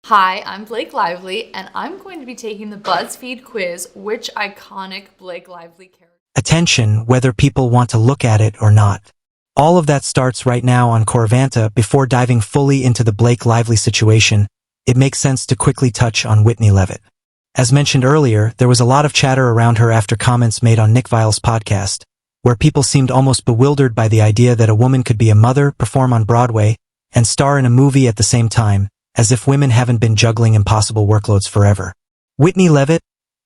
Hi, I'm Blake Lively, and I'm going to be taking the BuzzFeed quiz, which iconic Blake Lively character? Attention, whether people want to look at it or not. All of that starts right now on Courtroom. Before diving fully into the Blake Lively situation, it makes sense to quickly touch on Whitney Levitt. As mentioned earlier, there was a lot of chatter around her after comments made on Nick Viall's podcast, where people seemed almost bewildered by the idea that a woman could be a mother, perform on Broadway, and star in a movie at the same time, as if women haven't been juggling impossible workloads forever. Whitney Levitt,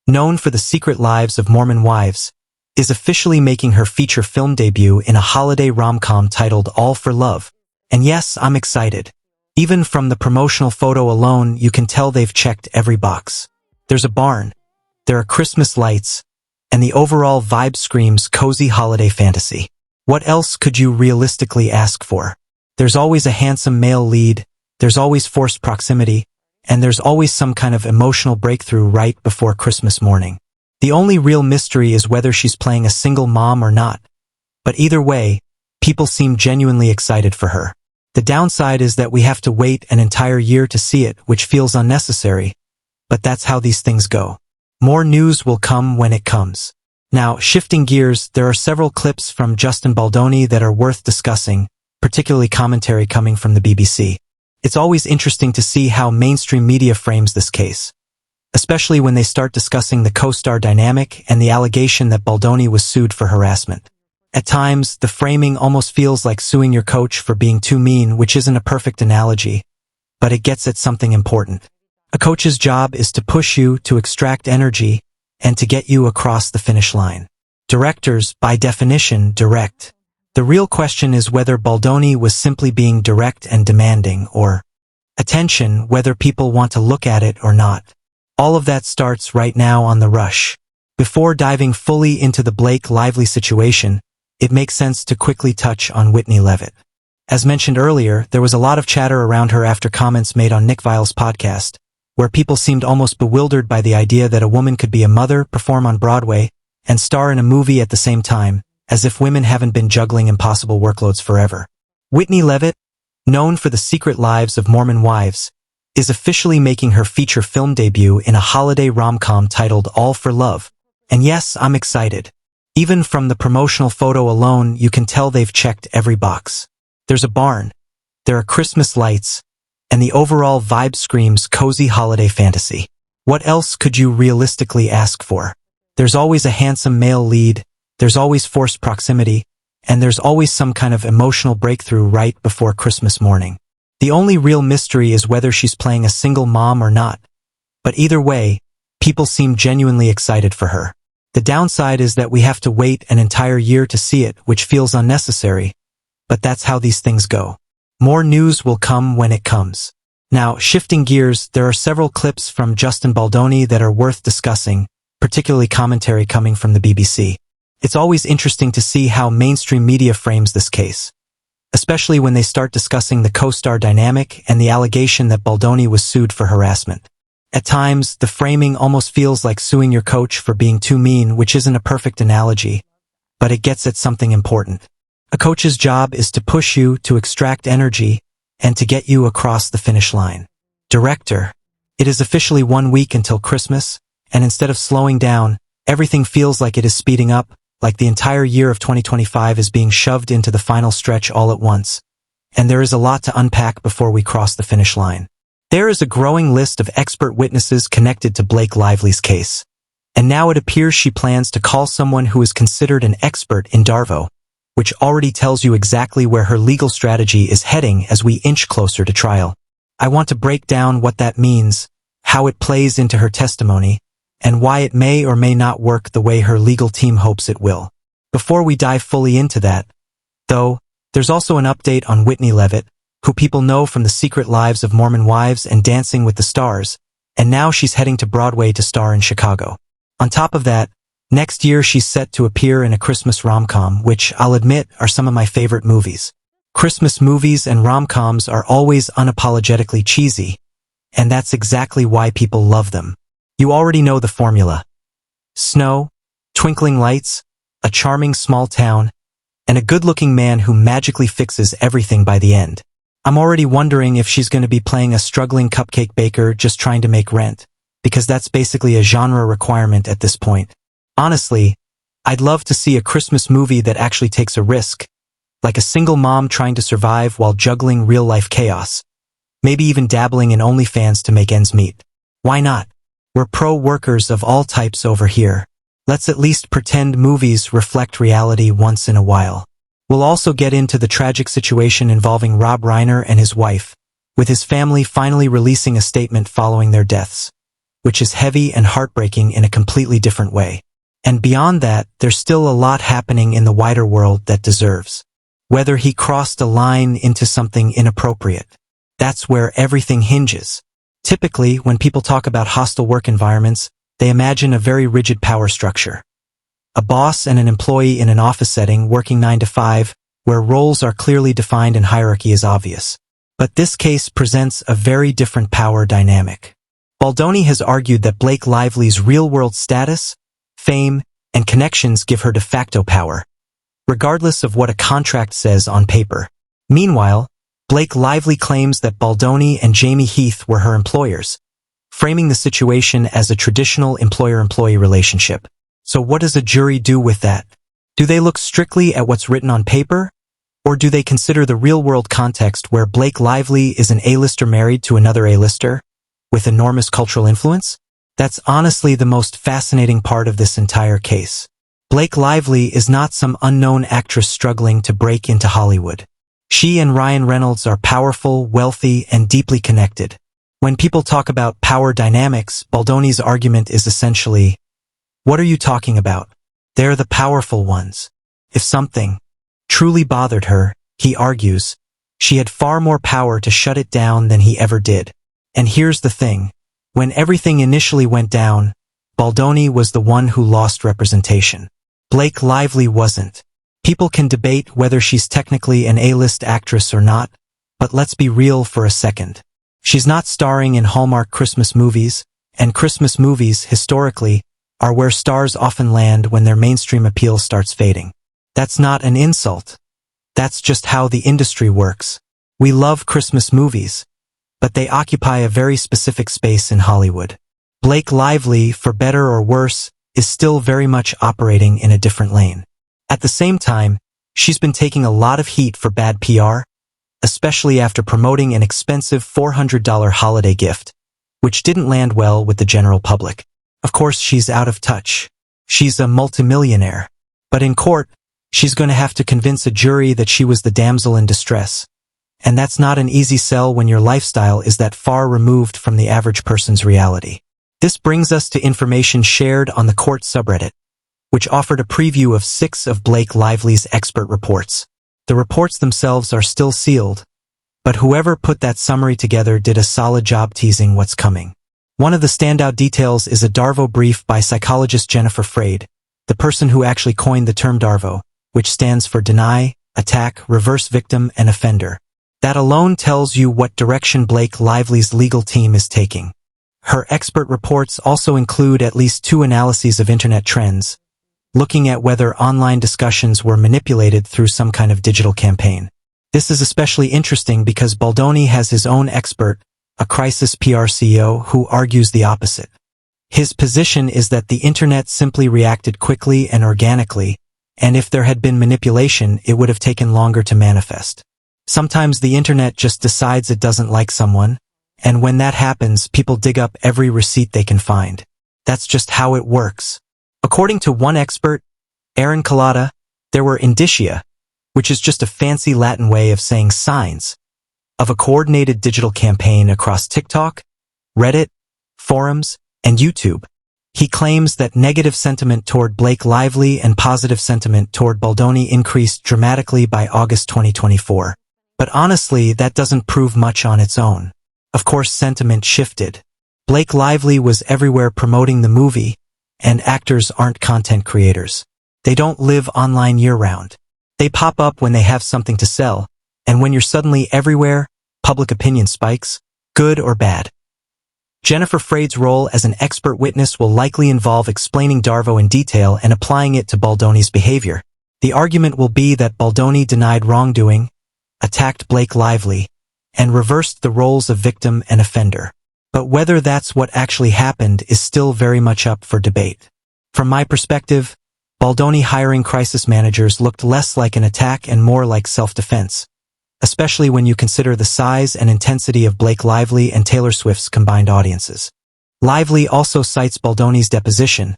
known for The Secret Lives of Mormon Wives, is officially making her feature film debut in a holiday rom-com titled All for Love. And yes, I'm excited. Even from the promotional photo alone, you can tell they've checked every box. There's a barn, there are Christmas lights, and the overall vibe screams cozy holiday fantasy. What else could you realistically ask for? There's always a handsome male lead, there's always forced proximity, and there's always some kind of emotional breakthrough right before Christmas morning. The only real mystery is whether she's playing a single mom or not. But either way, people seem genuinely excited for her. The downside is that we have to wait an entire year to see it, which feels unnecessary. But that's how these things go. More news will come when it comes. Now, shifting gears, there are several clips from Justin Baldoni that are worth discussing, particularly commentary coming from the BBC. It's always interesting to see how mainstream media frames this case, especially when they start discussing the co-star dynamic and the allegation that Baldoni was sued for harassment. At times, the framing almost feels like suing your coach for being too mean, which isn't a perfect analogy, but it gets at something important. A coach's job is to push you, to extract energy, and to get you across the finish line. Directors, by definition, direct. The real question is whether Baldoni was simply being direct and demanding, or attention, whether people want to look at it or not. All of that starts right now on The Rush. Before diving fully into the Blake Lively situation, it makes sense to quickly touch on Whitney Levitt. As mentioned earlier, there was a lot of chatter around her after comments made on Nick Viall's podcast, where people seemed almost bewildered by the idea that a woman could be a mother, perform on Broadway, and star in a movie at the same time, as if women haven't been juggling impossible workloads forever. Whitney Levitt, known for The Secret Lives of Mormon Wives, is officially making her feature film debut in a holiday rom-com titled All for Love. And yes, I'm excited. Even from the promotional photo alone, you can tell they've checked every box. There's a barn, there are Christmas lights, and the overall vibe screams cozy holiday fantasy. What else could you realistically ask for? There's always a handsome male lead, there's always forced proximity, and there's always some kind of emotional breakthrough right before Christmas morning. The only real mystery is whether she's playing a single mom or not. But either way, people seem genuinely excited for her. The downside is that we have to wait an entire year to see it, which feels unnecessary. But that's how these things go. More news will come when it comes. Now, shifting gears, there are several clips from Justin Baldoni that are worth discussing, particularly commentary coming from the BBC. It's always interesting to see how mainstream media frames this case, especially when they start discussing the co-star dynamic and the allegation that Baldoni was sued for harassment. At times, the framing almost feels like suing your coach for being too mean, which isn't a perfect analogy, but it gets at something important. A coach's job is to push you, to extract energy, and to get you across the finish line. Director, it is officially 1 week until Christmas, and instead of slowing down, everything feels like it is speeding up, like the entire year of 2025 is being shoved into the final stretch all at once. And there is a lot to unpack before we cross the finish line. There is a growing list of expert witnesses connected to Blake Lively's case. And now it appears she plans to call someone who is considered an expert in DARVO, which already tells you exactly where her legal strategy is heading as we inch closer to trial. I want to break down what that means, how it plays into her testimony, and why it may or may not work the way her legal team hopes it will. Before we dive fully into that, though, there's also an update on Whitney Levitt, who people know from The Secret Lives of Mormon Wives and Dancing with the Stars, and now she's heading to Broadway to star in Chicago. On top of that, next year she's set to appear in a Christmas rom-com, which, I'll admit, are some of my favorite movies. Christmas movies and rom-coms are always unapologetically cheesy, and that's exactly why people love them. You already know the formula. Snow, twinkling lights, a charming small town, and a good-looking man who magically fixes everything by the end. I'm already wondering if she's going to be playing a struggling cupcake baker just trying to make rent, because that's basically a genre requirement at this point. Honestly, I'd love to see a Christmas movie that actually takes a risk, like a single mom trying to survive while juggling real-life chaos. Maybe even dabbling in OnlyFans to make ends meet. Why not? We're pro-workers of all types over here. Let's at least pretend movies reflect reality once in a while. We'll also get into the tragic situation involving Rob Reiner and his wife, with his family finally releasing a statement following their deaths, which is heavy and heartbreaking in a completely different way. And beyond that, there's still a lot happening in the wider world that deserves. Whether he crossed a line into something inappropriate. That's where everything hinges. Typically, when people talk about hostile work environments, they imagine a very rigid power structure. A boss and an employee in an office setting working 9 to 5, where roles are clearly defined and hierarchy is obvious. But this case presents a very different power dynamic. Baldoni has argued that Blake Lively's real-world status, fame, and connections give her de facto power, regardless of what a contract says on paper. Meanwhile, Blake Lively claims that Baldoni and Jamie Heath were her employers, framing the situation as a traditional employer-employee relationship. So what does a jury do with that? Do they look strictly at what's written on paper? Or do they consider the real-world context where Blake Lively is an A-lister married to another A-lister, with enormous cultural influence? That's honestly the most fascinating part of this entire case. Blake Lively is not some unknown actress struggling to break into Hollywood. She and Ryan Reynolds are powerful, wealthy, and deeply connected. When people talk about power dynamics, Baldoni's argument is essentially, what are you talking about? They're the powerful ones. If something truly bothered her, he argues, she had far more power to shut it down than he ever did. And here's the thing. When everything initially went down, Baldoni was the one who lost representation. Blake Lively wasn't. People can debate whether she's technically an A-list actress or not, but let's be real for a second. She's not starring in Hallmark Christmas movies, and Christmas movies, historically, are where stars often land when their mainstream appeal starts fading. That's not an insult. That's just how the industry works. We love Christmas movies, but they occupy a very specific space in Hollywood. Blake Lively, for better or worse, is still very much operating in a different lane. At the same time, she's been taking a lot of heat for bad PR, especially after promoting an expensive $400 holiday gift, which didn't land well with the general public. Of course, she's out of touch. She's a multimillionaire. But in court, she's going to have to convince a jury that she was the damsel in distress. And that's not an easy sell when your lifestyle is that far removed from the average person's reality. This brings us to information shared on the court subreddit, which offered a preview of 6 of Blake Lively's expert reports. The reports themselves are still sealed, but whoever put that summary together did a solid job teasing what's coming. One of the standout details is a DARVO brief by psychologist Jennifer Freyd, the person who actually coined the term DARVO, which stands for Deny, Attack, Reverse Victim, and Offender. That alone tells you what direction Blake Lively's legal team is taking. Her expert reports also include at least 2 analyses of internet trends, looking at whether online discussions were manipulated through some kind of digital campaign. This is especially interesting because Baldoni has his own expert, a crisis PR CEO, who argues the opposite. His position is that the internet simply reacted quickly and organically, and if there had been manipulation, it would have taken longer to manifest. Sometimes the internet just decides it doesn't like someone, and when that happens, people dig up every receipt they can find. That's just how it works. According to one expert, Aaron Collada, there were indicia, which is just a fancy Latin way of saying signs, of a coordinated digital campaign across TikTok, Reddit, forums, and YouTube. He claims that negative sentiment toward Blake Lively and positive sentiment toward Baldoni increased dramatically by August 2024. But honestly, that doesn't prove much on its own. Of course, sentiment shifted. Blake Lively was everywhere promoting the movie, and actors aren't content creators. They don't live online year-round. They pop up when they have something to sell, and when you're suddenly everywhere, public opinion spikes, good or bad. Jennifer Freyd's role as an expert witness will likely involve explaining DARVO in detail and applying it to Baldoni's behavior. The argument will be that Baldoni denied wrongdoing, attacked Blake Lively, and reversed the roles of victim and offender. But whether that's what actually happened is still very much up for debate. From my perspective, Baldoni hiring crisis managers looked less like an attack and more like self-defense, especially when you consider the size and intensity of Blake Lively and Taylor Swift's combined audiences. Lively also cites Baldoni's deposition,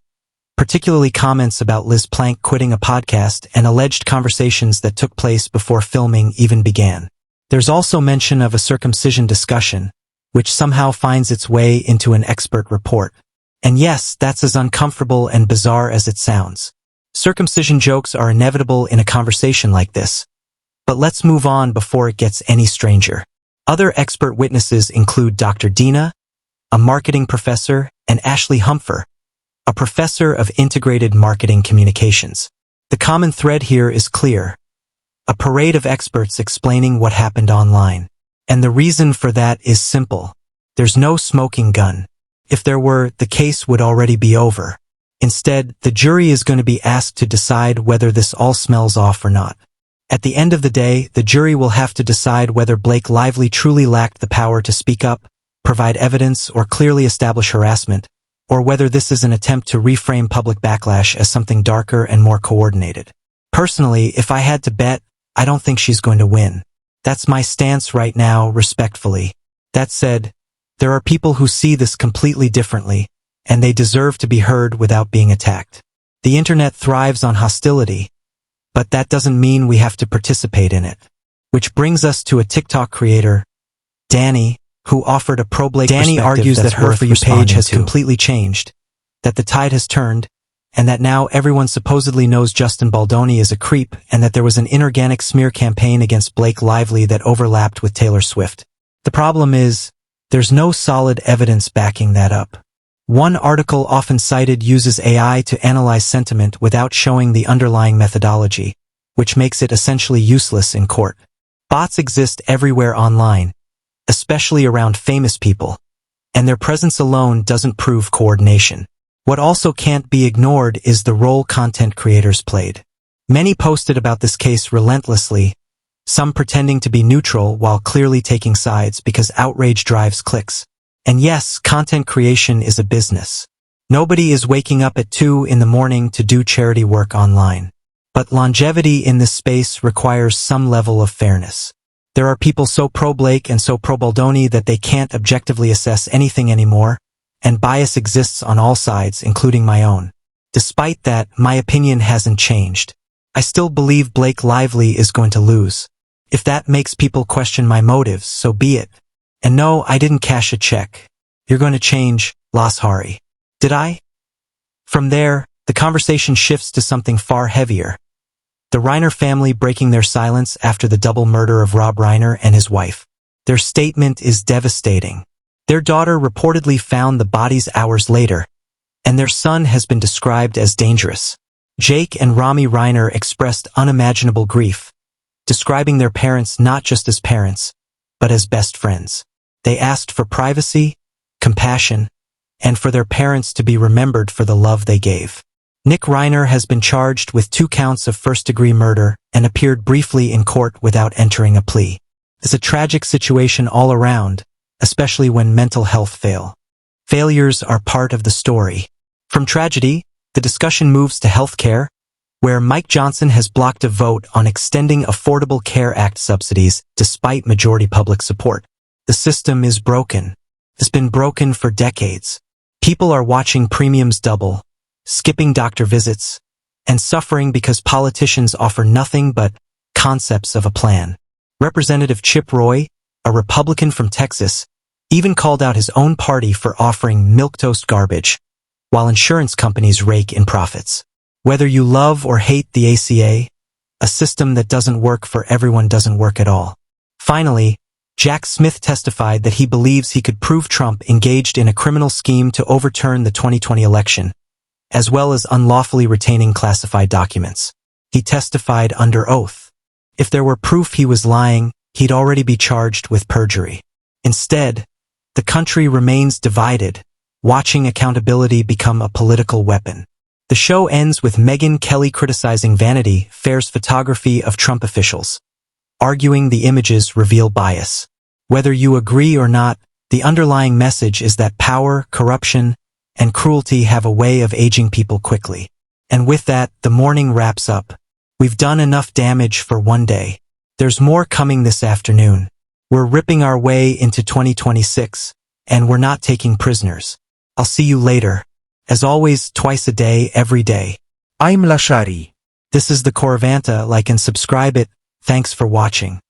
particularly comments about Liz Plank quitting a podcast and alleged conversations that took place before filming even began. There's also mention of a circumcision discussion, which somehow finds its way into an expert report. And yes, that's as uncomfortable and bizarre as it sounds. Circumcision jokes are inevitable in a conversation like this. But let's move on before it gets any stranger. Other expert witnesses include Dr. Dina, a marketing professor, and Ashley Humpher, a professor of integrated marketing communications. The common thread here is clear: a parade of experts explaining what happened online. And the reason for that is simple. There's no smoking gun. If there were, the case would already be over. Instead, the jury is going to be asked to decide whether this all smells off or not. At the end of the day, the jury will have to decide whether Blake Lively truly lacked the power to speak up, provide evidence, or clearly establish harassment, or whether this is an attempt to reframe public backlash as something darker and more coordinated. Personally, if I had to bet, I don't think she's going to win. That's my stance right now, respectfully. That said, there are people who see this completely differently, and they deserve to be heard without being attacked. The internet thrives on hostility, but that doesn't mean we have to participate in it. Which brings us to a TikTok creator, Danny, who offered a pro-Blake perspective. Danny argues that her For You page has completely changed, that the tide has turned, and that now everyone supposedly knows Justin Baldoni is a creep, and that there was an inorganic smear campaign against Blake Lively that overlapped with Taylor Swift. The problem is, there's no solid evidence backing that up. One article often cited uses AI to analyze sentiment without showing the underlying methodology, which makes it essentially useless in court. Bots exist everywhere online, especially around famous people, and their presence alone doesn't prove coordination. What also can't be ignored is the role content creators played. Many posted about this case relentlessly, some pretending to be neutral while clearly taking sides because outrage drives clicks. And yes, content creation is a business. Nobody is waking up at 2 in the morning to do charity work online. But longevity in this space requires some level of fairness. There are people so pro-Blake and so pro-Baldoni that they can't objectively assess anything anymore, and bias exists on all sides, including my own. Despite that, my opinion hasn't changed. I still believe Blake Lively is going to lose. If that makes people question my motives, so be it. And no, I didn't cash a check. You're going to change, Las Hari. Did I? From there, the conversation shifts to something far heavier. The Reiner family breaking their silence after the double murder of Rob Reiner and his wife. Their statement is devastating. Their daughter reportedly found the bodies hours later, and their son has been described as dangerous. Jake and Rami Reiner expressed unimaginable grief, describing their parents not just as parents, but as best friends. They asked for privacy, compassion, and for their parents to be remembered for the love they gave. Nick Reiner has been charged with 2 counts of first-degree murder and appeared briefly in court without entering a plea. It's a tragic situation all around, especially when mental health failures are part of the story. From tragedy, the discussion moves to healthcare, where Mike Johnson has blocked a vote on extending Affordable Care Act subsidies despite majority public support. The system is broken. It's been broken for decades. People are watching premiums double, skipping doctor visits, and suffering because politicians offer nothing but concepts of a plan. Representative Chip Roy, a Republican from Texas, even called out his own party for offering milquetoast garbage, while insurance companies rake in profits. Whether you love or hate the ACA, a system that doesn't work for everyone doesn't work at all. Finally, Jack Smith testified that he believes he could prove Trump engaged in a criminal scheme to overturn the 2020 election, as well as unlawfully retaining classified documents. He testified under oath. If there were proof he was lying, he'd already be charged with perjury. Instead, the country remains divided, watching accountability become a political weapon. The show ends with Megyn Kelly criticizing Vanity Fair's photography of Trump officials, arguing the images reveal bias. Whether you agree or not, the underlying message is that power, corruption, and cruelty have a way of aging people quickly. And with that, the morning wraps up. We've done enough damage for one day. There's more coming this afternoon. We're ripping our way into 2026, and we're not taking prisoners. I'll see you later. As always, twice a day, every day. I'm Lashari. This is the Corvanta. Like and subscribe it. Thanks for watching.